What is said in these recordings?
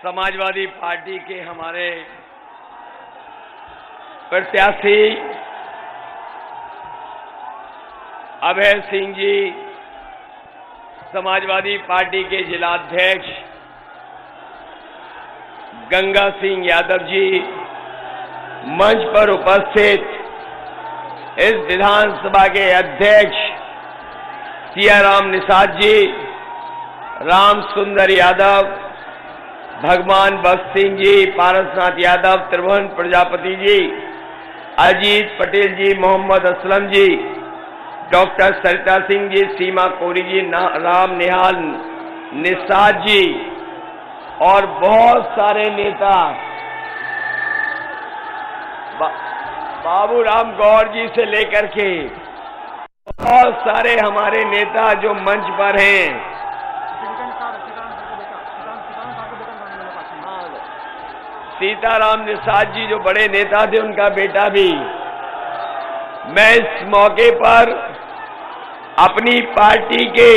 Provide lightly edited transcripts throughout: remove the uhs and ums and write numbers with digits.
Samajwadi party के हमारे प्रत्याशी अभय सिंह जी, समाजवादी पार्टी के जिलाध्यक्ष गंगा सिंह यादव जी, मंच पर उपस्थित इस विधानसभा के अध्यक्ष सियाराम निषाद जी, राम सुंदर यादव, भगवान बख्श सिंह जी, पारसनाथ यादव, त्रिभुवन प्रजापति जी, अजीत पटेल जी, मोहम्मद असलम जी, डॉक्टर सरिता सिंह जी, सीमा कोरी जी, राम निहाल निषाद जी और बहुत सारे नेता, बाबू राम गौर जी से लेकर के बहुत सारे हमारे नेता जो मंच पर हैं। सीताराम निषाद जी जो बड़े नेता थे, उनका बेटा भी। मैं इस मौके पर अपनी पार्टी के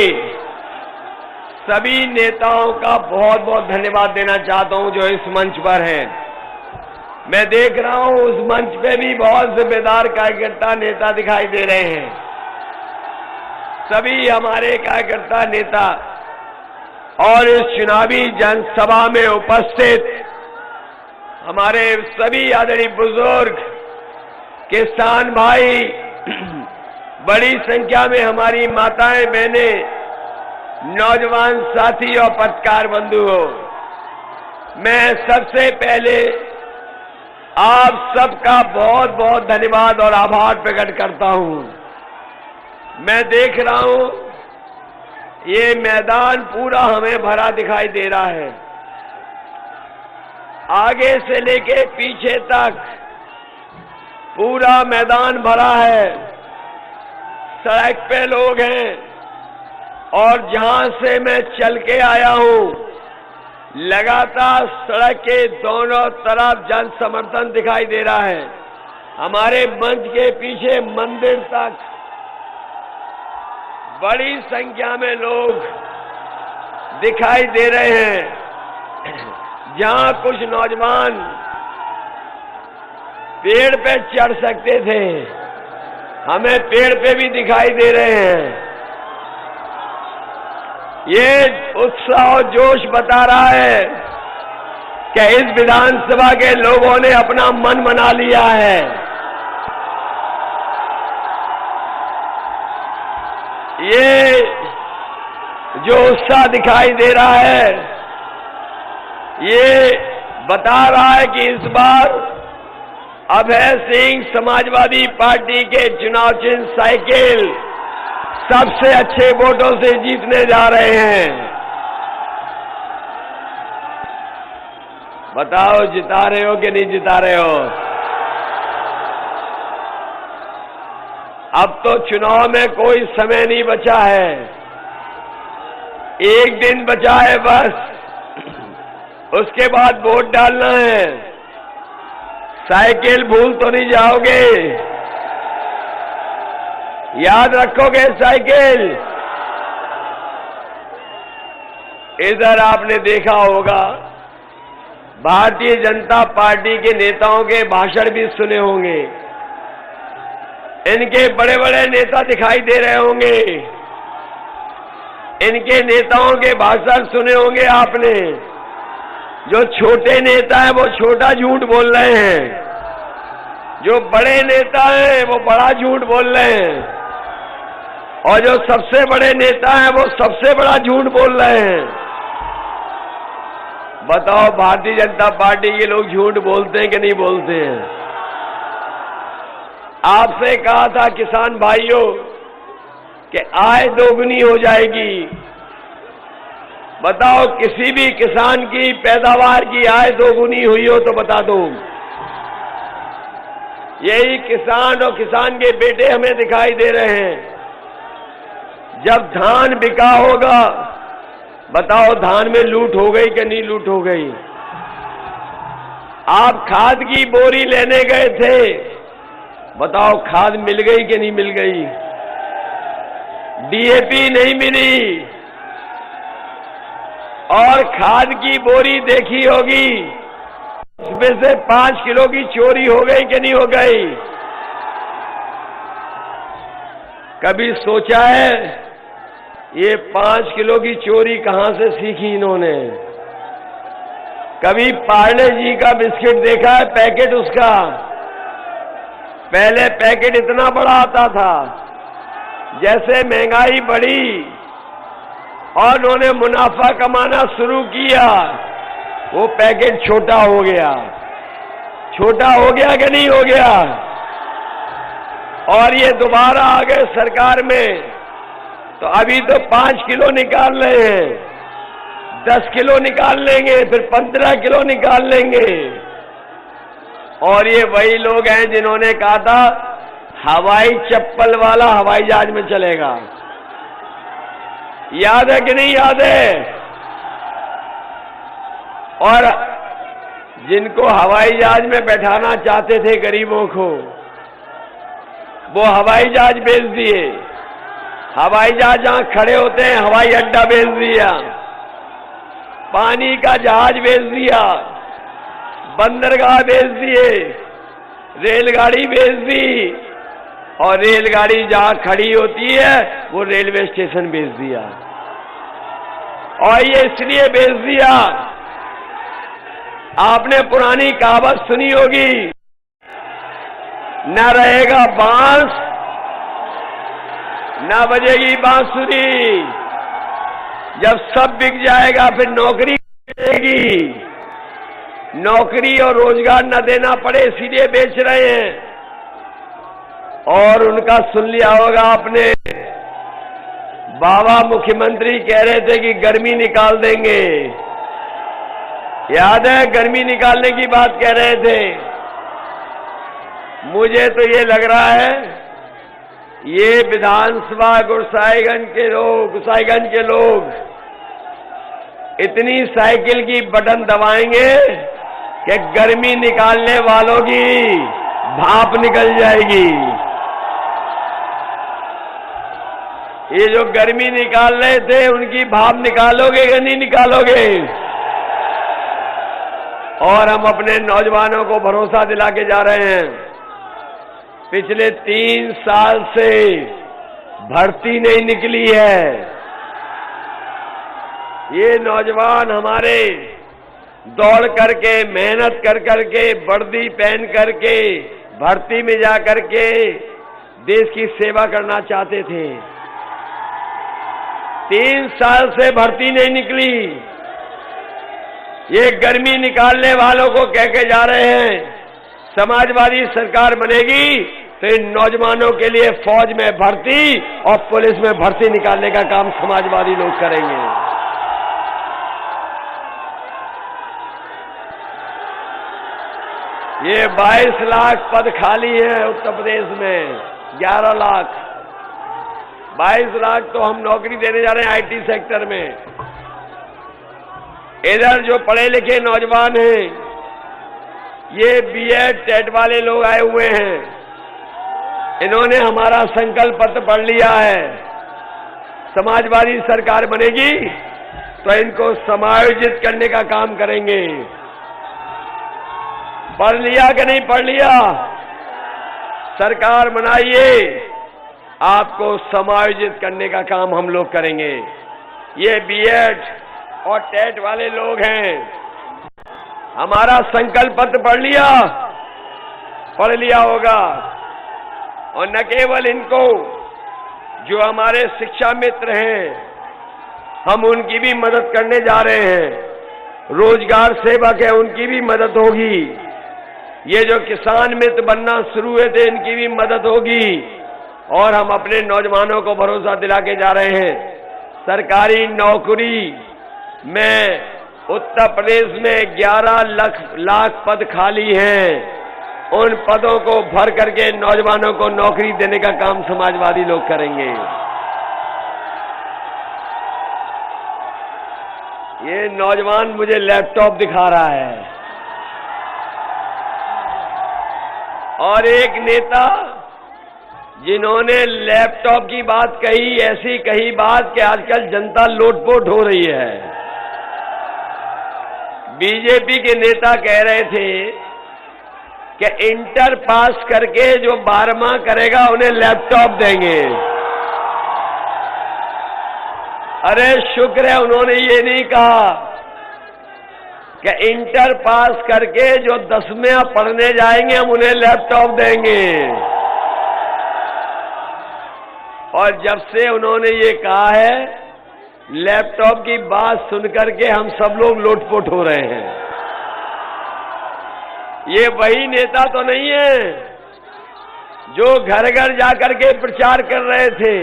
सभी नेताओं का बहुत बहुत धन्यवाद देना चाहता हूं जो इस मंच पर हैं। मैं देख रहा हूं उस मंच पे भी बहुत जिम्मेदार कार्यकर्ता नेता दिखाई दे रहे हैं। सभी हमारे कार्यकर्ता नेता और इस चुनावी जनसभा में उपस्थित हमारे सभी आदरणीय बुजुर्ग, किसान भाई, बड़ी संख्या में हमारी माताएं, बहनें, नौजवान साथी और पत्रकार बंधुओं, मैं सबसे पहले आप सबका बहुत बहुत धन्यवाद और आभार प्रकट करता हूं। मैं देख रहा हूं ये मैदान पूरा हमें भरा दिखाई दे रहा है, आगे से लेके पीछे तक पूरा मैदान भरा है। सड़क पे लोग हैं और जहां से मैं चल के आया हूं, लगातार सड़क के दोनों तरफ जन समर्थन दिखाई दे रहा है। हमारे मंच के पीछे मंदिर तक बड़ी संख्या में लोग दिखाई दे रहे हैं। जहां कुछ नौजवान पेड़ पे चढ़ सकते थे, हमें पेड़ पे भी दिखाई दे रहे हैं। ये उत्साह और जोश बता रहा है कि इस विधानसभा के लोगों ने अपना मन बना लिया है। ये जो उत्साह दिखाई दे रहा है, ये बता रहा है कि इस बार अभय सिंह समाजवादी पार्टी के चुनाव चिन्ह साइकिल सबसे अच्छे वोटों से जीतने जा रहे हैं। बताओ, जिता रहे हो कि नहीं जिता रहे हो? अब तो चुनाव में कोई समय नहीं बचा है, एक दिन बचा है बस, उसके बाद वोट डालना है। साइकिल भूल तो नहीं जाओगे? याद रखोगे साइकिल? इधर आपने देखा होगा भारतीय जनता पार्टी के नेताओं के भाषण भी सुने होंगे। इनके बड़े बड़े नेता दिखाई दे रहे होंगे, इनके नेताओं के भाषण सुने होंगे आपने। जो छोटे नेता हैं वो छोटा झूठ बोल रहे हैं, जो बड़े नेता हैं वो बड़ा झूठ बोल रहे हैं, और जो सबसे बड़े नेता हैं वो सबसे बड़ा झूठ बोल रहे हैं। बताओ, भारतीय जनता पार्टी के लोग झूठ बोलते हैं कि नहीं बोलते हैं? आपसे कहा था किसान भाइयों कि आय दोगुनी हो जाएगी। बताओ, किसी भी किसान की पैदावार की आय दोगुनी हुई हो तो बता दो। यही किसान और किसान के बेटे हमें दिखाई दे रहे हैं। जब धान बिका होगा, बताओ धान में लूट हो गई कि नहीं लूट हो गई? आप खाद की बोरी लेने गए थे, बताओ खाद मिल गई कि नहीं मिल गई? डीएपी नहीं मिली और खाद की बोरी देखी होगी, उसमें से 5 किलो की चोरी हो गई कि नहीं हो गई? कभी सोचा है ये 5 किलो की चोरी कहां से सीखी इन्होंने? कभी पार्ले जी का बिस्किट देखा है पैकेट उसका? पहले पैकेट इतना बड़ा आता था, जैसे महंगाई बढ़ी और उन्होंने मुनाफा कमाना शुरू किया, वो पैकेट छोटा हो गया। छोटा हो गया कि नहीं हो गया? और ये दोबारा आ गए सरकार में, तो अभी तो 5 किलो निकाल रहे हैं, 10 किलो निकाल लेंगे, फिर 15 किलो निकाल लेंगे। और ये वही लोग हैं जिन्होंने कहा था हवाई चप्पल वाला हवाई जहाज में चलेगा। याद है कि नहीं याद है? और जिनको हवाई जहाज में बैठाना चाहते थे गरीबों को, वो हवाई जहाज बेच दिए। हवाई जहाज जहां खड़े होते हैं हवाई अड्डा बेच दिया, पानी का जहाज बेच दिया, बंदरगाह बेच दिए, रेलगाड़ी बेच दी, और रेलगाड़ी जहां खड़ी होती है वो रेलवे स्टेशन बेच दिया। और ये इसलिए बेच दिया, आपने पुरानी कहावत सुनी होगी, न रहेगा बांस न बजेगी बांसुरी। जब सब बिक जाएगा फिर नौकरी मिलेगी, नौकरी और रोजगार न देना पड़े इसीलिए बेच रहे हैं। और उनका सुन लिया होगा आपने, बाबा मुख्यमंत्री कह रहे थे कि गर्मी निकाल देंगे। याद है? गर्मी निकालने की बात कह रहे थे। मुझे तो ये लग रहा है ये विधानसभा गुसाईगंज के लोग इतनी साइकिल की बटन दबाएंगे कि गर्मी निकालने वालों की भाप निकल जाएगी। ये जो गर्मी निकाल रहे थे उनकी भाप निकालोगे या नहीं निकालोगे? और हम अपने नौजवानों को भरोसा दिला के जा रहे हैं, पिछले 3 साल से भर्ती नहीं निकली है। ये नौजवान हमारे दौड़ करके, मेहनत कर करके, वर्दी पहन करके, भर्ती में जा करके देश की सेवा करना चाहते थे। 3 साल से भर्ती नहीं निकली। ये गर्मी निकालने वालों को कह के जा रहे हैं समाजवादी सरकार बनेगी तो इन नौजवानों के लिए फौज में भर्ती और पुलिस में भर्ती निकालने का काम समाजवादी लोग करेंगे। ये 22 लाख पद खाली हैं उत्तर प्रदेश में, 11 लाख, 22 लाख तो हम नौकरी देने जा रहे हैं आईटी सेक्टर में। इधर जो पढ़े लिखे नौजवान हैं, ये बीएड टेट वाले लोग आए हुए हैं, इन्होंने हमारा संकल्प पत्र पढ़ लिया है। समाजवादी सरकार बनेगी तो इनको समायोजित करने का काम करेंगे। पढ़ लिया कि नहीं पढ़ लिया? सरकार बनाइए, आपको समायोजित करने का काम हम लोग करेंगे। ये बीएड और टेट वाले लोग हैं, हमारा संकल्प पत्र पढ़ लिया होगा। और न केवल इनको, जो हमारे शिक्षा मित्र हैं, हम उनकी भी मदद करने जा रहे हैं। रोजगार सेवक है, उनकी भी मदद होगी। ये जो किसान मित्र बनना शुरू हुए थे, इनकी भी मदद होगी। और हम अपने नौजवानों को भरोसा दिला के जा रहे हैं, सरकारी नौकरी में उत्तर प्रदेश में 11 लाख पद खाली हैं। उन पदों को भर करके नौजवानों को नौकरी देने का काम समाजवादी लोग करेंगे। ये नौजवान मुझे लैपटॉप दिखा रहा है, और एक नेता जिन्होंने लैपटॉप की बात कही, ऐसी कही बात कि आजकल जनता लोटपोट हो रही है। बीजेपी के नेता कह रहे थे कि इंटर पास करके जो 12वां करेगा उन्हें लैपटॉप देंगे। अरे शुक्र है उन्होंने ये नहीं कहा कि इंटर पास करके जो 10वां पढ़ने जाएंगे हम उन्हें लैपटॉप देंगे। और जब से उन्होंने ये कहा है, लैपटॉप की बात सुनकर के हम सब लोग लोटपोट हो रहे हैं। ये वही नेता तो नहीं है जो घर घर जाकर के प्रचार कर रहे थे,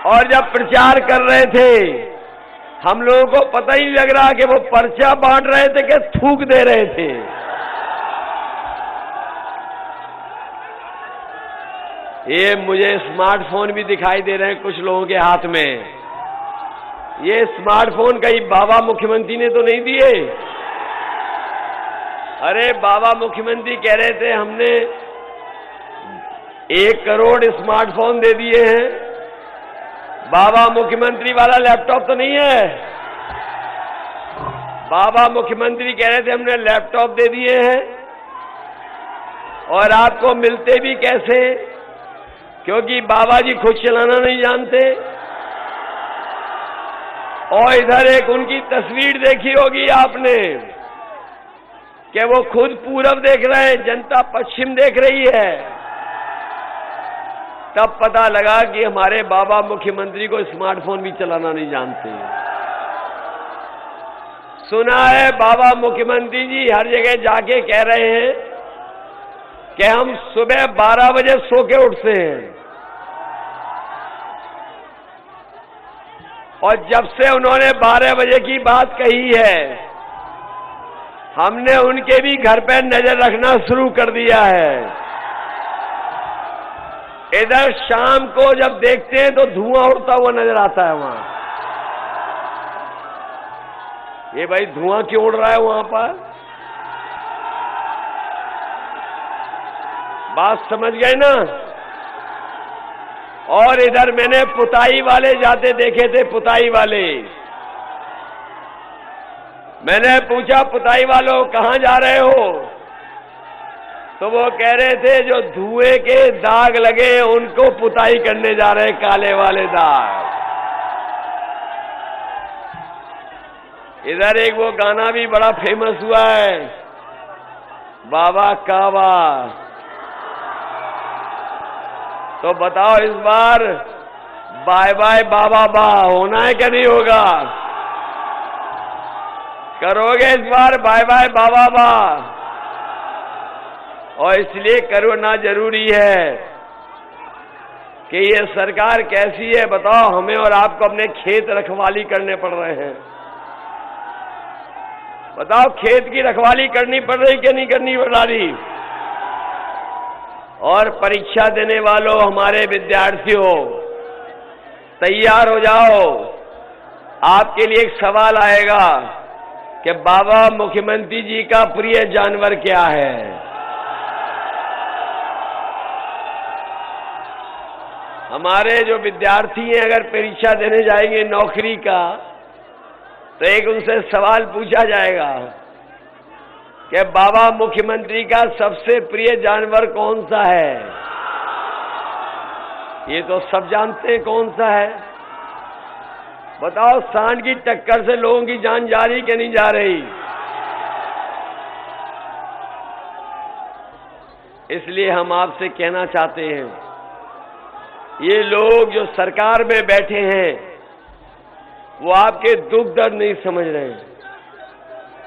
और जब प्रचार कर रहे थे हम लोगों को पता ही नहीं लग रहा कि वो पर्चा बांट रहे थे कि थूक दे रहे थे। ये मुझे स्मार्टफोन भी दिखाई दे रहे हैं कुछ लोगों के हाथ में। ये स्मार्टफोन कहीं बाबा मुख्यमंत्री ने तो नहीं दिए? अरे बाबा मुख्यमंत्री कह रहे थे हमने 1 करोड़ स्मार्टफोन दे दिए हैं। बाबा मुख्यमंत्री वाला लैपटॉप तो नहीं है। बाबा मुख्यमंत्री कह रहे थे हमने लैपटॉप दे दिए हैं, और आपको मिलते भी कैसे? क्योंकि बाबा जी खुद चलाना नहीं जानते। और इधर एक उनकी तस्वीर देखी होगी आपने कि वो खुद पूरब देख रहे हैं, जनता पश्चिम देख रही है। तब पता लगा कि हमारे बाबा मुख्यमंत्री को स्मार्टफोन भी चलाना नहीं जानते। सुना है बाबा मुख्यमंत्री जी हर जगह जाके कह रहे हैं कि हम सुबह 12 बजे सो के उठते हैं, और जब से उन्होंने 12 बजे की बात कही है, हमने उनके भी घर पर नजर रखना शुरू कर दिया है। इधर शाम को जब देखते हैं तो धुआं उड़ता हुआ नजर आता है वहां। ये भाई धुआं क्यों उड़ रहा है वहां पर? बात समझ गए ना? और इधर मैंने पुताई वाले जाते देखे थे। पुताई वाले, मैंने पूछा पुताई वालों कहां जा रहे हो? तो वो कह रहे थे जो धुएं के दाग लगे उनको पुताई करने जा रहे, काले वाले दाग। इधर एक वो गाना भी बड़ा फेमस हुआ है, बाबा काबा। तो बताओ इस बार बाय बाय बाबा बा होना है क्या नहीं होगा? करोगे इस बार बाय बाय बाबा बा? और इसलिए करना जरूरी है कि ये सरकार कैसी है बताओ। हमें और आपको अपने खेत रखवाली करने पड़ रहे हैं। बताओ खेत की रखवाली करनी पड़ रही कि नहीं करनी पड़ रही? और परीक्षा देने वालों, हमारे विद्यार्थियों, तैयार हो जाओ। आपके लिए एक सवाल आएगा कि बाबा मुख्यमंत्री जी का प्रिय जानवर क्या है? हमारे जो विद्यार्थी हैं अगर परीक्षा देने जाएंगे नौकरी का, तो एक उनसे सवाल पूछा जाएगा कि बाबा मुख्यमंत्री का सबसे प्रिय जानवर कौन सा है? ये तो सब जानते हैं कौन सा है। बताओ सांड की टक्कर से लोगों की जान जा रही कि नहीं जा रही? इसलिए हम आपसे कहना चाहते हैं, ये लोग जो सरकार में बैठे हैं वो आपके दुख दर्द नहीं समझ रहे हैं।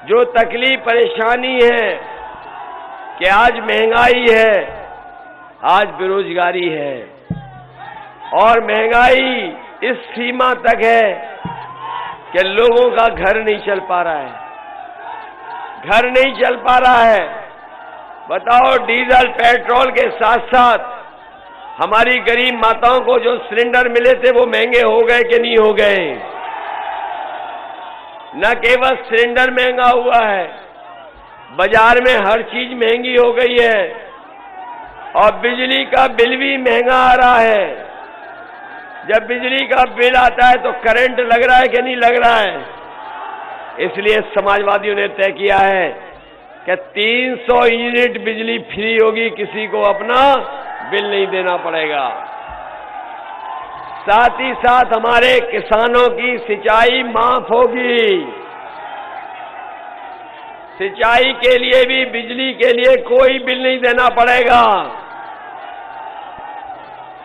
जो तकलीफ परेशानी है कि आज महंगाई है, आज बेरोजगारी है, और महंगाई इस सीमा तक है कि लोगों का घर नहीं चल पा रहा है। घर नहीं चल पा रहा है। बताओ डीजल पेट्रोल के साथ साथ हमारी गरीब माताओं को जो सिलेंडर मिले थे वो महंगे हो गए कि नहीं हो गए? न केवल सिलेंडर महंगा हुआ है, बाजार में हर चीज महंगी हो गई है, और बिजली का बिल भी महंगा आ रहा है। जब बिजली का बिल आता है तो करंट लग रहा है कि नहीं लग रहा है? इसलिए समाजवादियों ने तय किया है कि 300 यूनिट बिजली फ्री होगी, किसी को अपना बिल नहीं देना पड़ेगा। साथ ही साथ हमारे किसानों की सिंचाई माफ होगी। सिंचाई के लिए भी, बिजली के लिए कोई बिल नहीं देना पड़ेगा।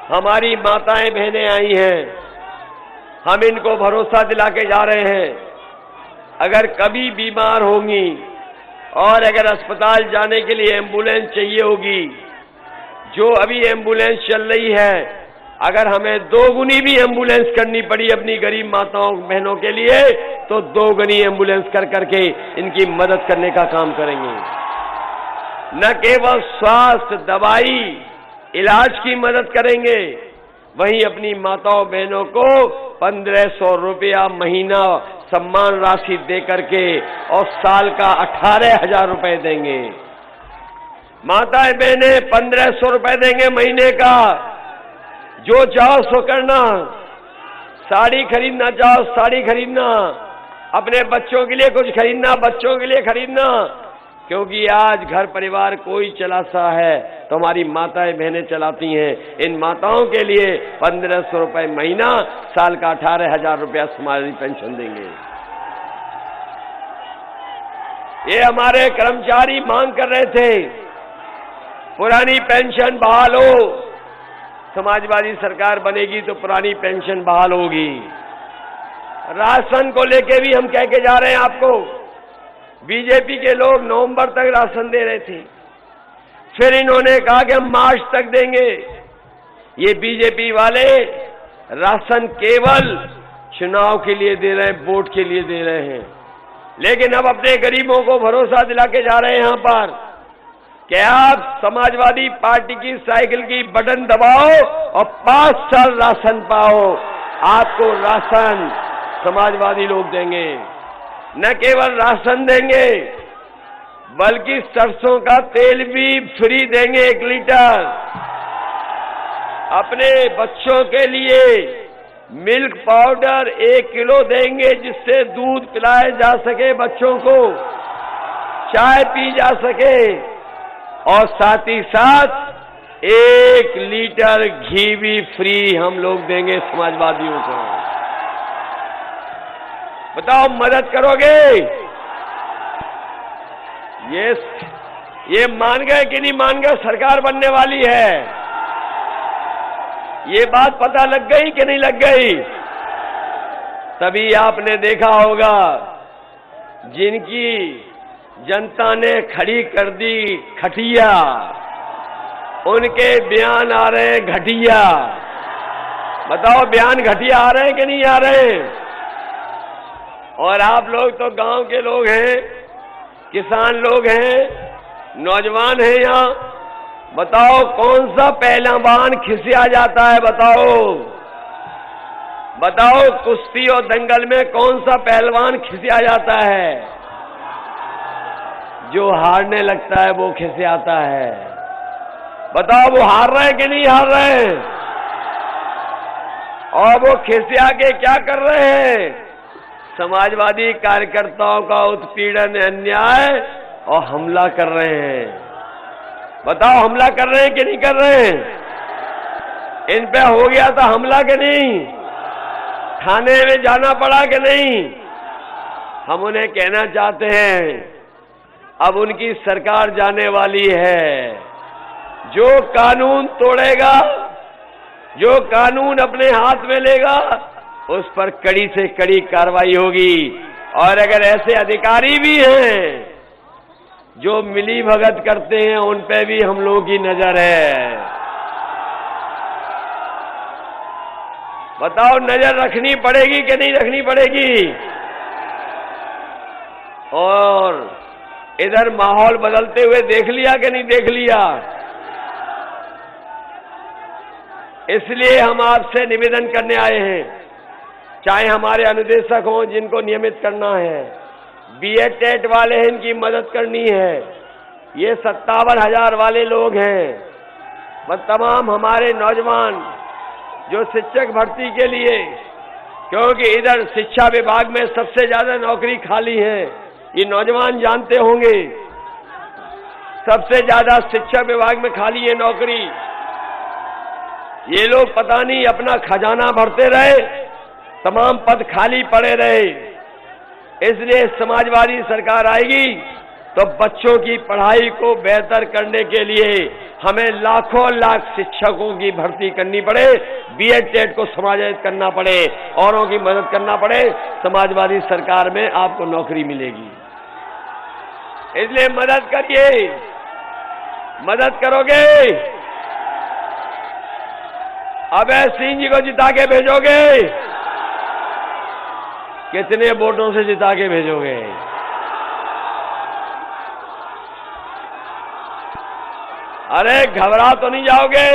हमारी माताएं बहनें आई हैं, हम इनको भरोसा दिला के जा रहे हैं, अगर कभी बीमार होंगी और अगर अस्पताल जाने के लिए एम्बुलेंस चाहिए होगी, जो अभी एम्बुलेंस चल रही है, अगर हमें 2 गुनी भी एम्बुलेंस करनी पड़ी अपनी गरीब माताओं बहनों के लिए, तो 2 गुनी एम्बुलेंस कर करके इनकी मदद करने का काम करेंगे। न केवल स्वास्थ्य, दवाई, इलाज की मदद करेंगे, वहीं अपनी माताओं बहनों को 1500 रुपया महीना सम्मान राशि दे करके और साल का 18,000 रुपए देंगे। माताएं बहनें 1500 रुपए देंगे महीने का। जो चाहो सो करना, साड़ी खरीदना चाहो साड़ी खरीदना, अपने बच्चों के लिए कुछ खरीदना बच्चों के लिए खरीदना, क्योंकि आज घर परिवार कोई चलाता है तो हमारी माताएं बहनें चलाती हैं। इन माताओं के लिए 1500 रुपए महीना, साल का 18,000 रुपया समाज पेंशन देंगे। ये हमारे कर्मचारी मांग कर रहे थे पुरानी पेंशन बहाल हो, समाजवादी सरकार बनेगी तो पुरानी पेंशन बहाल होगी। राशन को लेके भी हम कह के जा रहे हैं आपको, बीजेपी के लोग नवंबर तक राशन दे रहे थे, फिर इन्होंने कहा कि हम मार्च तक देंगे। ये बीजेपी वाले राशन केवल चुनाव के लिए दे रहे हैं, वोट के लिए दे रहे हैं, लेकिन अब अपने गरीबों को भरोसा दिला के जा रहे हैं यहां पर कि आप समाजवादी पार्टी की साइकिल की बटन दबाओ और 5 साल राशन पाओ। आपको राशन समाजवादी लोग देंगे, न केवल राशन देंगे बल्कि सरसों का तेल भी फ्री देंगे 1 लीटर। अपने बच्चों के लिए मिल्क पाउडर 1 किलो देंगे, जिससे दूध पिलाया जा सके, बच्चों को चाय पी जा सके, और साथ ही साथ 1 लीटर घी भी फ्री हम लोग देंगे समाजवादियों को। बताओ मदद करोगे? ये मान गए कि नहीं मान गए? सरकार बनने वाली है, ये बात पता लग गई कि नहीं लग गई? तभी आपने देखा होगा जिनकी जनता ने खड़ी कर दी खटिया, उनके बयान आ रहे हैं घटिया। बताओ बयान घटिया आ रहे हैं कि नहीं आ रहे हैं? और आप लोग तो गांव के लोग हैं, किसान लोग हैं, नौजवान हैं यहाँ, बताओ कौन सा पहलवान खिसिया जाता है? बताओ कुश्ती और दंगल में कौन सा पहलवान खिसिया जाता है? जो हारने लगता है वो खिसियाता है। बताओ वो हार रहे हैं कि नहीं हार रहे हैं? और वो खिसिया के क्या कर रहे हैं? समाजवादी कार्यकर्ताओं का उत्पीड़न, अन्याय और हमला कर रहे हैं। बताओ हमला कर रहे हैं कि नहीं कर रहे हैं? इन पे हो गया था हमला कि नहीं? थाने में जाना पड़ा कि नहीं? हम उन्हें कहना चाहते हैं अब उनकी सरकार जाने वाली है। जो कानून तोड़ेगा, जो कानून अपने हाथ में लेगा, उस पर कड़ी से कड़ी कार्रवाई होगी। और अगर ऐसे अधिकारी भी हैं जो मिली भगत करते हैं, उन पे भी हम लोगों की नजर है। बताओ नजर रखनी पड़ेगी कि नहीं रखनी पड़ेगी? और इधर माहौल बदलते हुए देख लिया कि नहीं देख लिया? इसलिए हम आपसे निवेदन करने आए हैं, चाहे हमारे अनुदेशक हों जिनको नियमित करना है, बीएड टेट वाले हैं इनकी मदद करनी है, ये 57,000 वाले लोग हैं, बस तमाम हमारे नौजवान जो शिक्षक भर्ती के लिए क्योंकि इधर शिक्षा विभाग में सबसे ज्यादा नौकरी खाली है, ये नौजवान जानते होंगे। सबसे ज्यादा शिक्षा विभाग में खाली है नौकरी। ये लोग पता नहीं अपना खजाना भरते रहे, तमाम पद खाली पड़े रहे। इसलिए समाजवादी सरकार आएगी तो बच्चों की पढ़ाई को बेहतर करने के लिए हमें लाखों लाख शिक्षकों की भर्ती करनी पड़े, बीएड टेट को समायोजित करना पड़े, औरों की मदद करना पड़े। समाजवादी सरकार में आपको नौकरी मिलेगी। इसलिए मदद करिए, मदद करोगे? अभय सिंह जी को जिता के भेजोगे? कितने वोटों से जिता के भेजोगे? अरे घबरा तो नहीं जाओगे?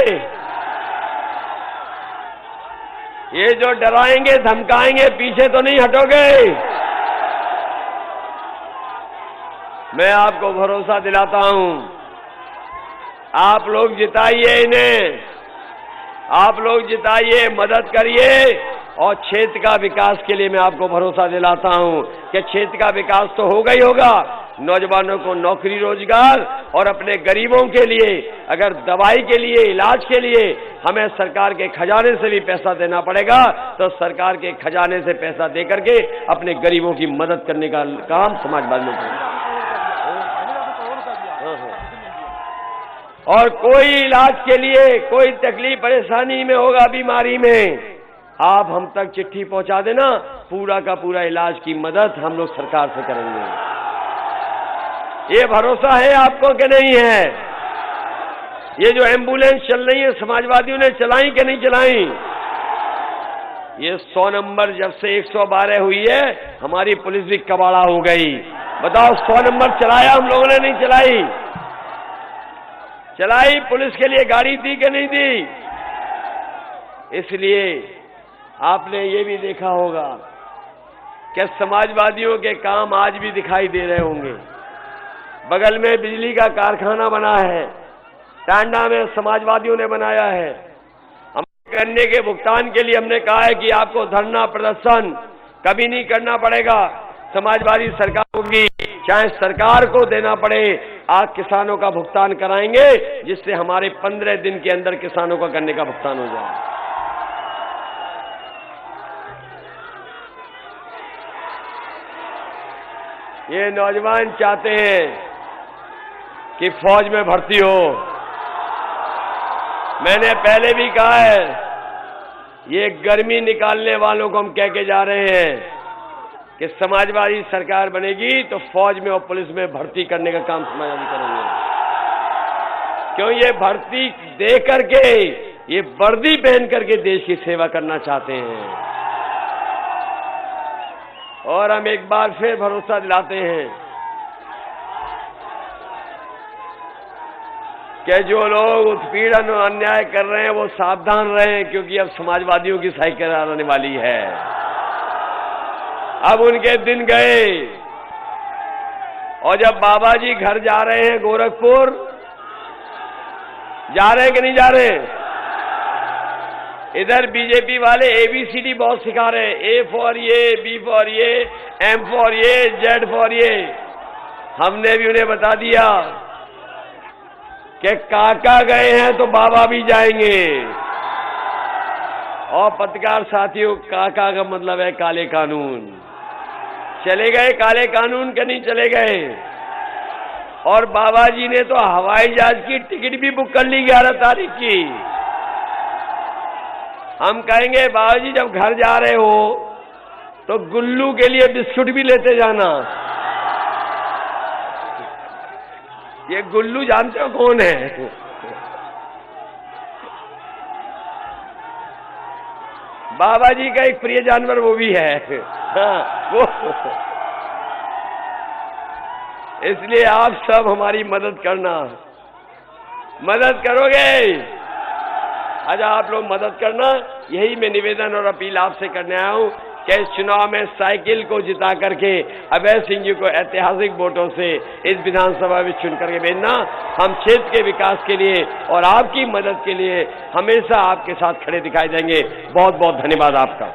ये जो डराएंगे धमकाएंगे पीछे तो नहीं हटोगे? मैं आपको भरोसा दिलाता हूं, आप लोग जिताइए इन्हें, आप लोग जिताइए, मदद करिए। और क्षेत्र का विकास के लिए मैं आपको भरोसा दिलाता हूं कि क्षेत्र का विकास तो होगा ही होगा। नौजवानों को नौकरी, रोजगार और अपने गरीबों के लिए अगर दवाई के लिए, इलाज के लिए हमें सरकार के खजाने से भी पैसा देना पड़ेगा तो सरकार के खजाने से पैसा दे करके अपने गरीबों की मदद करने का काम समाजवादी लोग करें। और कोई इलाज के लिए, कोई तकलीफ परेशानी में होगा, बीमारी में, आप हम तक चिट्ठी पहुंचा देना, पूरा का पूरा इलाज की मदद हम लोग सरकार से करेंगे। ये भरोसा है आपको कि नहीं है? ये जो एम्बुलेंस चल रही है समाजवादियों ने चलाई कि नहीं चलाई? ये 100 नंबर जब से 112 हुई है हमारी पुलिस भी कबाड़ा हो गई। बताओ, 100 नंबर चलाया हम लोगों ने? नहीं चलाई? चलाई। पुलिस के लिए गाड़ी दी कि नहीं दी? इसलिए आपने ये भी देखा होगा कि समाजवादियों के काम आज भी दिखाई दे रहे होंगे। बगल में बिजली का कारखाना बना है, टांडा में समाजवादियों ने बनाया है। हम करने के भुगतान के लिए हमने कहा है कि आपको धरना प्रदर्शन कभी नहीं करना पड़ेगा। समाजवादी सरकार होगी, चाहे सरकार को देना पड़े, आज किसानों का भुगतान कराएंगे, जिससे हमारे 15 दिन के अंदर किसानों का गन्ने का भुगतान हो जाए। ये नौजवान चाहते हैं कि फौज में भर्ती हो। मैंने पहले भी कहा है, ये गर्मी निकालने वालों को हम कह के जा रहे हैं कि समाजवादी सरकार बनेगी तो फौज में और पुलिस में भर्ती करने का काम समाजवादी करेंगे। क्यों? ये भर्ती दे करके, ये वर्दी पहन करके देश की सेवा करना चाहते हैं। और हम एक बार फिर भरोसा दिलाते हैं कि जो लोग उत्पीड़न और अन्याय कर रहे हैं वो सावधान रहें, क्योंकि अब समाजवादियों की साइकिल आने वाली है। अब उनके दिन गए। और जब बाबा जी घर जा रहे हैं गोरखपुर, जा रहे हैं कि नहीं जा रहे? इधर बीजेपी वाले ABCD बहुत सिखा रहे हैं, A फॉर ये, B फॉर ये, M फॉर ये, Z फॉर ये। हमने भी उन्हें बता दिया कि काका गए हैं तो बाबा भी जाएंगे। और पत्रकार साथियों, काका का मतलब है काले कानून। चले गए काले कानून के? नहीं चले गए। और बाबा जी ने तो हवाई जहाज की टिकट भी बुक कर ली 11 तारीख की। हम कहेंगे बाबा जी जब घर जा रहे हो तो गुल्लू के लिए बिस्कुट भी लेते जाना। ये गुल्लू जानते हो कौन है? बाबा जी का एक प्रिय जानवर वो भी है। हाँ, वो। इसलिए आप सब हमारी मदद करना, मदद करोगे? अच्छा, आप लोग मदद करना, यही मैं निवेदन और अपील आपसे करने आया हूं कि इस चुनाव में साइकिल को जिता करके अभय सिंह जी को ऐतिहासिक वोटों से इस विधानसभा में चुन करके भेजना। हम क्षेत्र के विकास के लिए और आपकी मदद के लिए हमेशा आपके साथ खड़े दिखाई देंगे। बहुत बहुत धन्यवाद आपका।